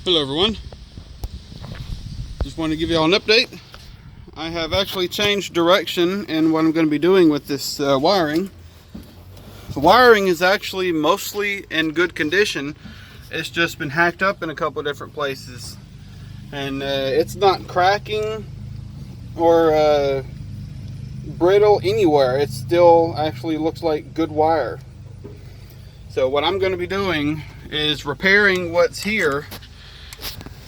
Hello everyone, just wanted to give you all an update. I have actually changed direction in what I'm going to be doing with this wiring. The wiring is actually mostly in good condition. It's just been hacked up in a couple of different places, and it's not cracking or brittle anywhere. It still actually looks like good wire. So what I'm going to be doing is repairing what's here,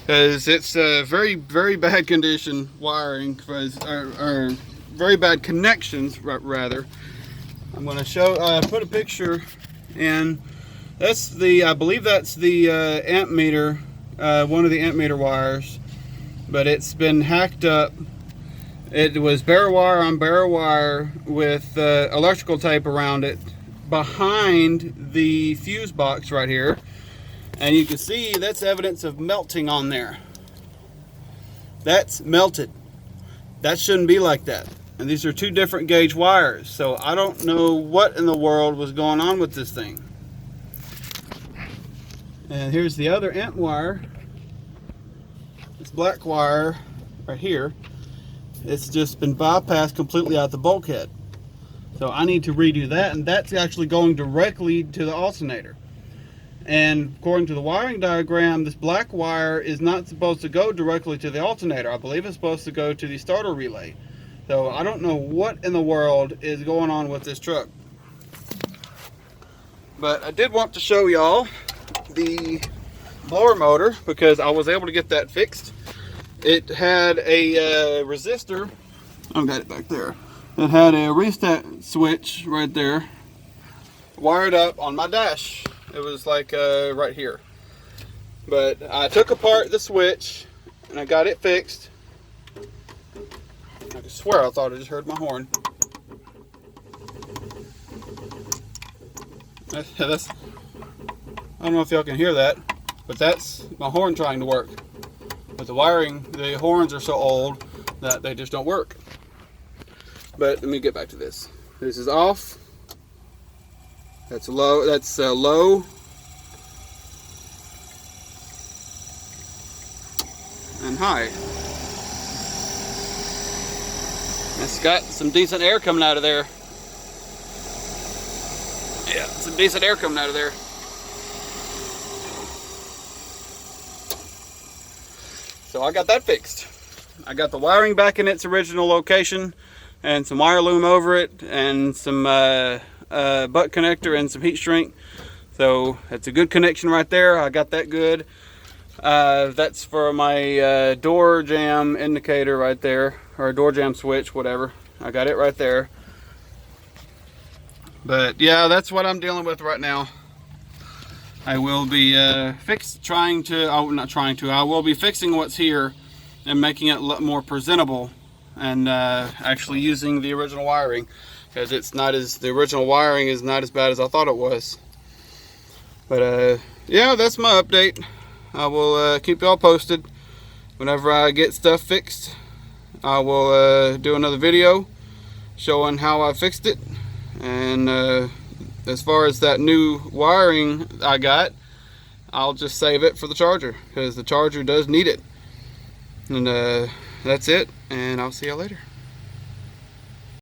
because it's very bad condition wiring, or very bad connections rather. I'm going to show, put a picture in. That's the, I believe that's the amp meter, one of the amp meter wires, but it's been hacked up. It was bare wire on bare wire with electrical tape around it behind the fuse box right here. And you can see that's evidence of melting on there. That's melted. That shouldn't be like that. And these are two different gauge wires. So I don't know what in the world was going on with this thing. And here's the other amp wire. This black wire right here. It's just been bypassed completely out the bulkhead. So I need to redo that, and that's actually going directly to the alternator. And according to the wiring diagram, this black wire is not supposed to go directly to the alternator. I believe it's supposed to go to the starter relay. So I don't know what in the world is going on with this truck. But I did want to show y'all the blower motor, because I was able to get that fixed. It had a resistor. I've got it back there. It had a reset switch right there wired up on my dash. It was like right here. But I took apart the switch and I got it fixed. I swear I thought I just heard my horn. That's, I don't know if y'all can hear that, but that's my horn trying to work. But the wiring, the horns are so old that they just don't work. But let me get back to this. This is off. That's low. That's low. And high. It's got some decent air coming out of there. Yeah, some decent air coming out of there. So I got that fixed. I got the wiring back in its original location, and some wire loom over it, and some butt connector and some heat shrink. So it's a good connection right there. I got that good. That's for my door jam indicator right there, or door jam switch, whatever. I got it right there. But yeah, that's what I'm dealing with right now. I will be I will be fixing what's here and making it a lot more presentable, and actually using the original wiring, because the original wiring is not as bad as I thought it was. But yeah, that's my update. I will keep y'all posted whenever I get stuff fixed. I will do another video showing how I fixed it. And as far as that new wiring I got, I'll just save it for the charger, because the charger does need it. And that's it, and I'll see y'all later.